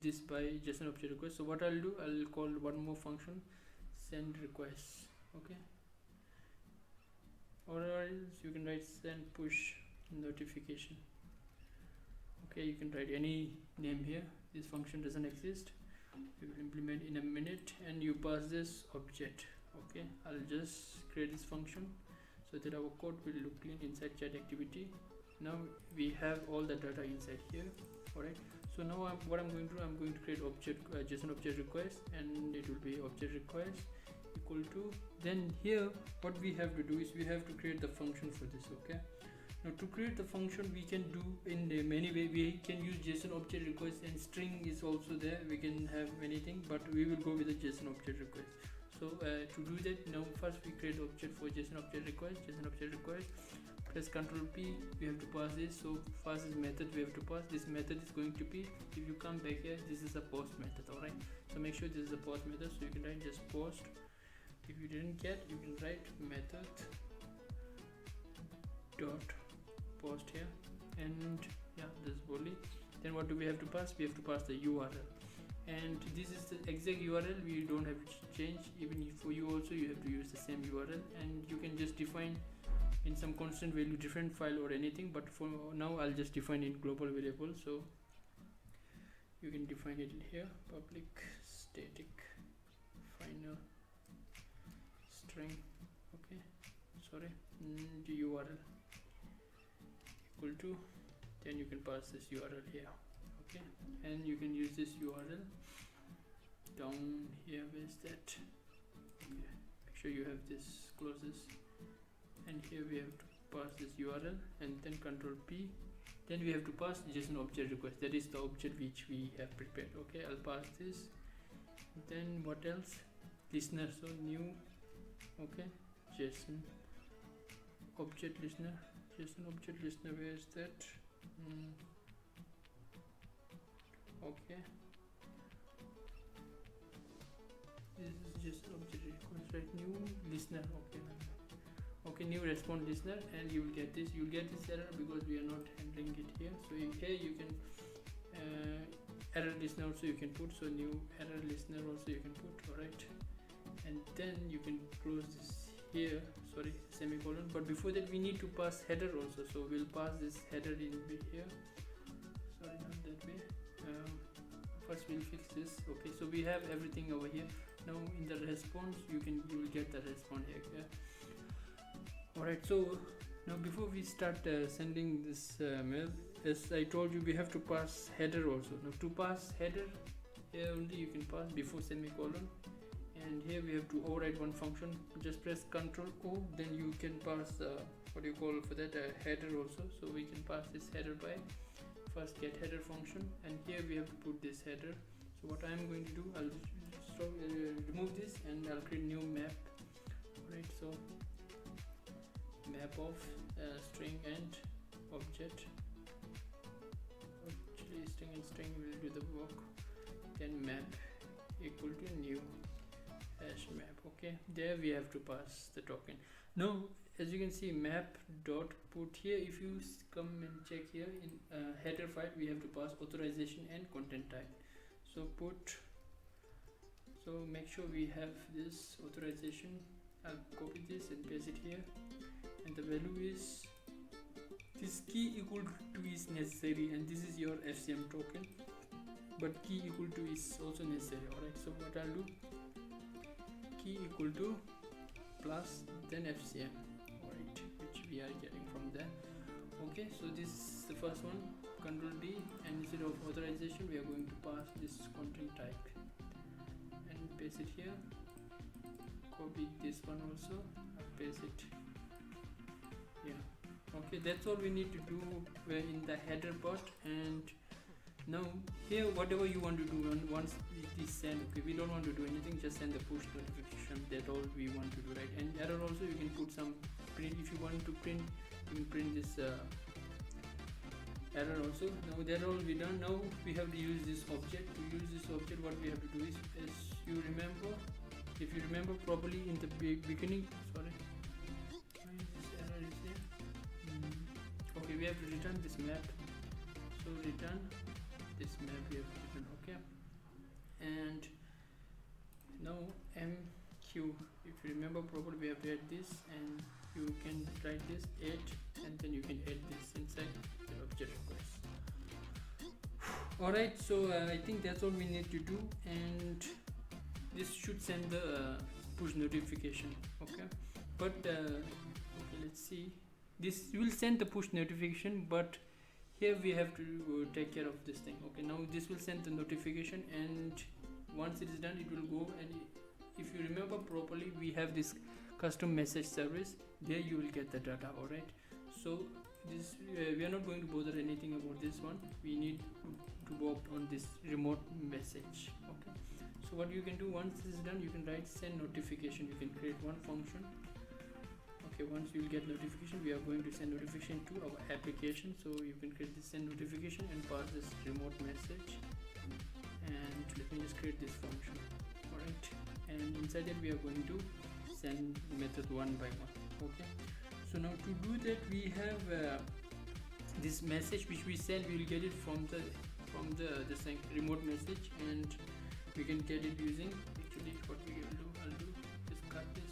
this by JSON object request. So what I'll do, I'll call one more function, send request. Okay, or else you can write send push notification. Okay, you can write any name here. This function doesn't exist, we will implement in a minute, and you pass this object. Okay, I'll just create this function so that our code will look clean inside chat activity. Now we have all the data inside here. Alright, so now what I'm going to do, I'm going to create object JSON object request, and it will be object request equal to, then here what we have to do is we have to create the function for this. Okay, now to create the function we can do in many way. We can use JSON object request, and string is also there, we can have anything, but we will go with the JSON object request. So to do that, now first we create object for JSON object request. Press Ctrl P, we have to pass this. So first is method we have to pass. This method is going to be, if you come back here, this is a post method. Alright, so make sure this is a post method, so you can write just post. If you didn't get, you can write method dot post here, and yeah, this is boolean. Then what do we have to pass? We have to pass the URL, and this is the exact URL, we don't have to change. Even if for you also you have to use the same URL, and you can just define in some constant value different file or anything, but for now I'll just define in global variable. So you can define it in here, public static final string, okay, sorry, the URL equal to, then you can pass this URL here. Okay, and you can use this URL down here. Where's that? Okay, make sure you have this, close this, and here we have to pass this URL, and then Ctrl P. Then we have to pass JSON object request, that is the object which we have prepared. Okay, I'll pass this. Then what else? Listener, so new, okay, JSON object listener, where is that? Okay, this is just object request, right? New listener. Okay, new response listener, and you will get this. You will get this error because we are not handling it here. So here you can error listener also you can put. So new error listener also you can put. Alright, and then you can close this here. Sorry, semicolon. But before that we need to pass header also. So we'll pass this header in here. Sorry, not that way. First we'll fix this. Okay, so we have everything over here. Now in the response you will get the response here. Yeah? Alright, so now before we start sending this mail, as I told you, we have to pass header also. Now to pass header, here only you can pass before semicolon, and here we have to override one function. Just press Ctrl O, then you can pass what do you call for that, header also. So we can pass this header by first get header function, and here we have to put this header. So what I am going to do, I'll remove this and I'll create new map. Alright, so map of string and object. Actually string and string will do the work. Then map equal to new hash map. Okay, there we have to pass the token. Now as you can see, map dot put here, if you come and check here in header file, we have to pass authorization and content type. So put, so make sure we have this authorization. I'll copy this and paste it here, and the value is this key equal to is necessary, and this is your FCM token, but key equal to is also necessary. Alright, so what I'll do, key equal to plus then FCM, alright, which we are getting from there. Okay, so this is the first one, Ctrl D, and instead of authorization we are going to pass this content type and paste it here. Copy this one also, paste it. Yeah, okay, that's all we need to do in the header part. And now here whatever you want to do, once it is sent, okay, we don't want to do anything, just send the push notification. That's all we want to do, right? And error also you can put some print. If you want to print, you can print this error also. Now that all we done. Now we have to use this object. To use this object, what we have to do is, as you remember, if you remember properly in the beginning, sorry, this error is here. Okay, we have to return this map. So return this map we have to return. Okay, queue. If you remember properly, we have to add this, and you can write this add, and then you can add this inside the object request. Alright, so I think that's all we need to do, and this should send the push notification. Okay, but okay, let's see. This will send the push notification, but here we have to take care of this thing. Okay, now this will send the notification, and once it is done, it will go. And if you remember properly, we have this custom message service. There you will get the data. Alright, so this we are not going to bother anything about this one. We need to work on this remote message. Okay, so what you can do, once this is done, you can write send notification. You can create one function. Okay, once you will get notification, we are going to send notification to our application. So you can create this send notification and pass this remote message. And let me just create this function. Alright, and inside it we are going to send method one by one. Okay, so now to do that, we have this message which we send. We will get it from the remote message, and we can get it using, actually what we will do, I'll do is cut this.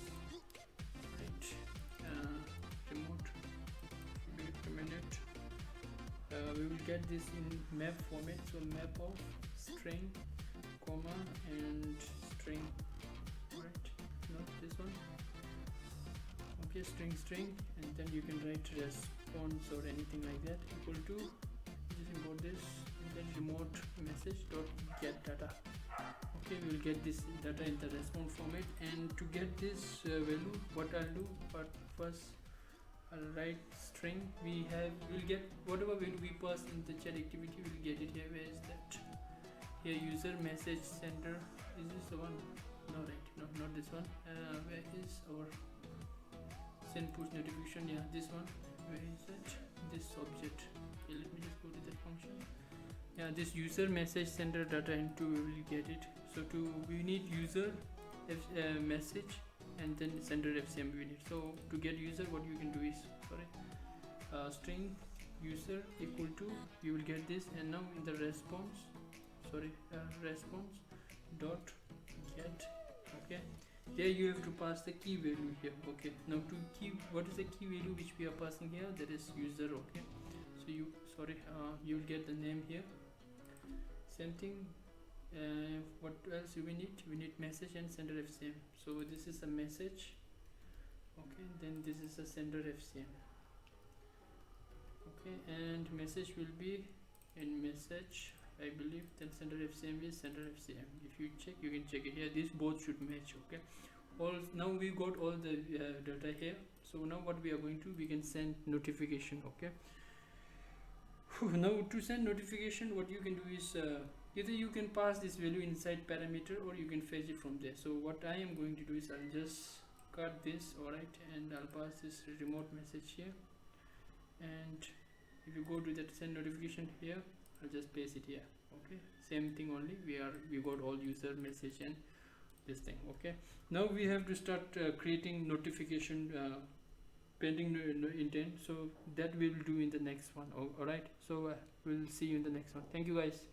Remote be recommended. We will get this in map format, so map of string, comma, and string. Alright, not this one. Okay, string, and then you can write response or anything like that, equal to, just import this, and then remote message dot get data. Okay, we will get this data in the response format, and to get this value, what I'll do, but first I'll write string. We'll get whatever value we pass in the chat activity. We'll get it here. Where is that? Here, user message sender. Is this the one? No, right? No, not this one. Where is our send push notification? Yeah, this one. Where is it? This object. Okay, let me just go to that function. Yeah, this user message sender data into, we will get it. So we need user message, and then sender FCM we need. So to get user, what you can do is, string user equal to, you will get this, and now in the response dot get. Okay, there you have to pass the key value here. Okay, now to key, what is the key value which we are passing here? That is user. Okay, so you will get the name here. Same thing. What else we need? We need message and sender FCM. So this is a message. Okay, then this is a sender FCM. Okay, and message will be in message, I believe. Then sender FCM is sender FCM. If you check, you can check it here. These both should match. Okay, now we got all the data here. So now what we are going to, we can send notification. Okay, now to send notification, what you can do is either you can pass this value inside parameter, or you can fetch it from there. So what I am going to do is I'll just cut this. Alright, and I'll pass this remote message here, and if you go to that send notification here, I'll just paste it here. Okay, same thing, only we got all user message and this thing. Okay, now we have to start creating notification pending intent. So that we will do in the next one. Alright, so we'll see you in the next one. Thank you guys.